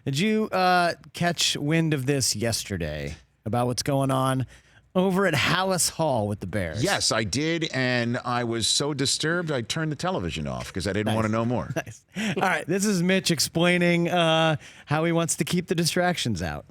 Did you catch wind of this yesterday about what's going on over at Hallis Hall with the Bears? Yes, I did, and I was so disturbed I turned the television off because I didn't want to know more. Nice. All right, this is Mitch explaining how he wants to keep the distractions out.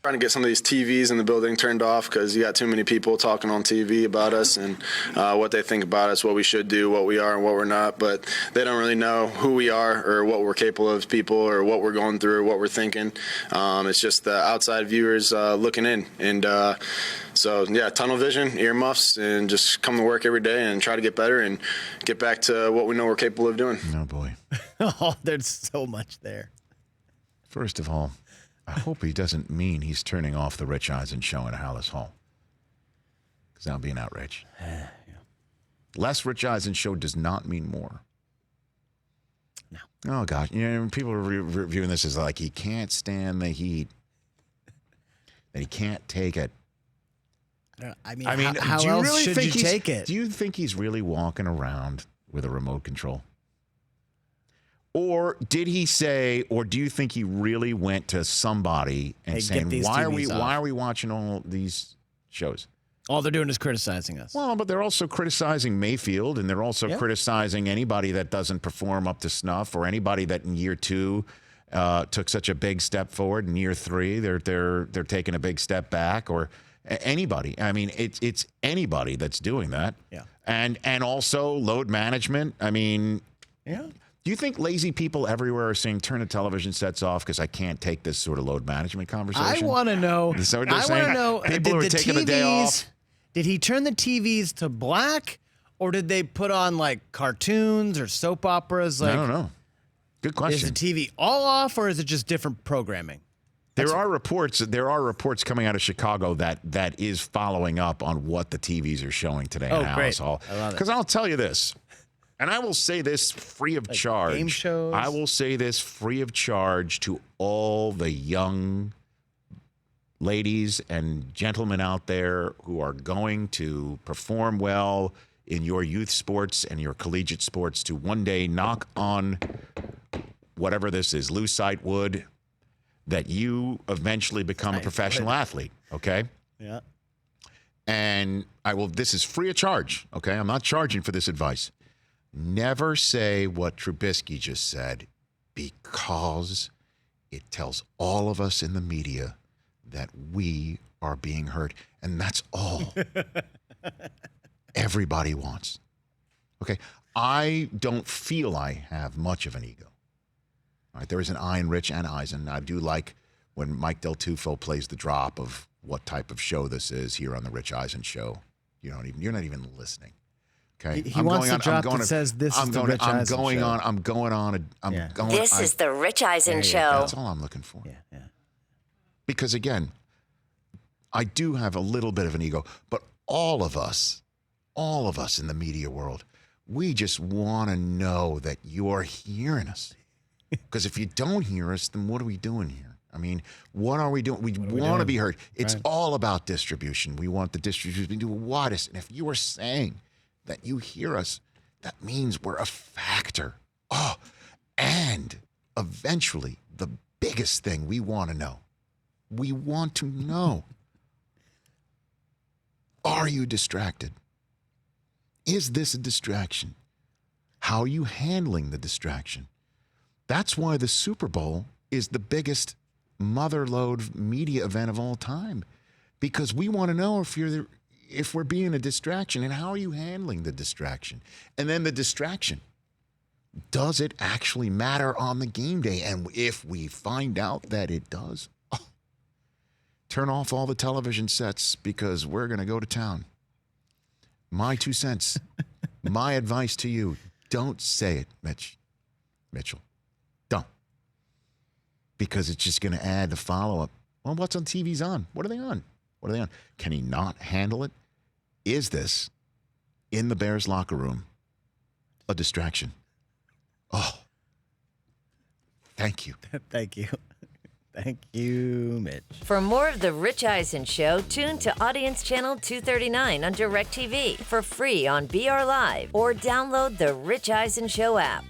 Trying to get some of these TVs in the building turned off because you got too many people talking on TV about us and what they think about us, what we should do, what we are and what we're not. But they don't really know who we are or what we're capable of as people or what we're going through or what we're thinking. It's just the outside viewers looking in. And so, yeah, tunnel vision, earmuffs, and just come to work every day and try to get better and get back to what we know we're capable of doing. Oh, boy. Oh, there's so much there. First of all, I hope he doesn't mean he's turning off the Rich Eisen show in Hallis Hall. Because that would be an outrage. Yeah. Less Rich Eisen show does not mean more. No. Oh, gosh. You know, people are reviewing this as like he can't stand the heat. That he can't take it. I mean, how how else really should think you take it? Do you think he's really walking around with a remote control? Or did he say, or do you think he really went to somebody and Hey, saying, why are we watching all these shows? All they're doing is criticizing us. Well, but they're also criticizing Mayfield, and they're also criticizing anybody that doesn't perform up to snuff, or anybody that in year 2 took such a big step forward. In year 3, they're taking a big step back, or anybody. I mean, it's anybody that's doing that. Yeah. And also load management. I mean, yeah. Do you think lazy people everywhere are saying, turn the television sets off because I can't take this sort of load management conversation? I want to know. Is that what they're I want saying? to know. People who are taking the day off. Did he turn the TVs to black, or did they put on like cartoons or soap operas? Like, I don't know. Good question. Is the TV all off, or is it just different programming? There are reports coming out of Chicago that is following up on what the TVs are showing today in Hallis Hall. I love it. Because I'll tell you this. And I will say this free of charge. Game shows? I will say this free of charge to all the young ladies and gentlemen out there who are going to perform well in your youth sports and your collegiate sports to one day knock on whatever this is, lucite wood, that you eventually become a professional athlete, okay? Yeah. And this is free of charge, okay? I'm not charging for this advice. Never say what Trubisky just said, because it tells all of us in the media that we are being hurt. And that's all everybody wants. Okay? I don't feel I have much of an ego. All right, there is an I in Rich and Eisen. I do like when Mike Del Tufo plays the drop of what type of show this is here on the Rich Eisen show. You're not even listening. Okay. He wants the drop that says this is the Rich Eisen show. This is the Rich Eisen show. That's all I'm looking for. Yeah. Because again, I do have a little bit of an ego, but all of us in the media world, we just want to know that you're hearing us. Because if you don't hear us, then what are we doing here? I mean, what are we doing? We want to be heard. It's all about distribution. We want the distribution to be the widest. And if you are saying that you hear us, that means we're a factor. Oh, and eventually, the biggest thing we want to know, are you distracted? Is this a distraction? How are you handling the distraction? That's why the Super Bowl is the biggest motherlode media event of all time, because we want to know if we're being a distraction, and how are you handling the distraction? And then the distraction, does it actually matter on the game day? And if we find out that it does, turn off all the television sets, because we're going to go to town. My 2 cents. My advice to you, don't say it, Mitchell. Don't. Because it's just going to add the follow-up. Well, what's on TV's on? What are they on? Can he not handle it? Is this, in the Bears locker room, a distraction? Oh, thank you. Thank you. Thank you, Mitch. For more of The Rich Eisen Show, tune to Audience Channel 239 on DirecTV for free on BR Live, or download the Rich Eisen Show app.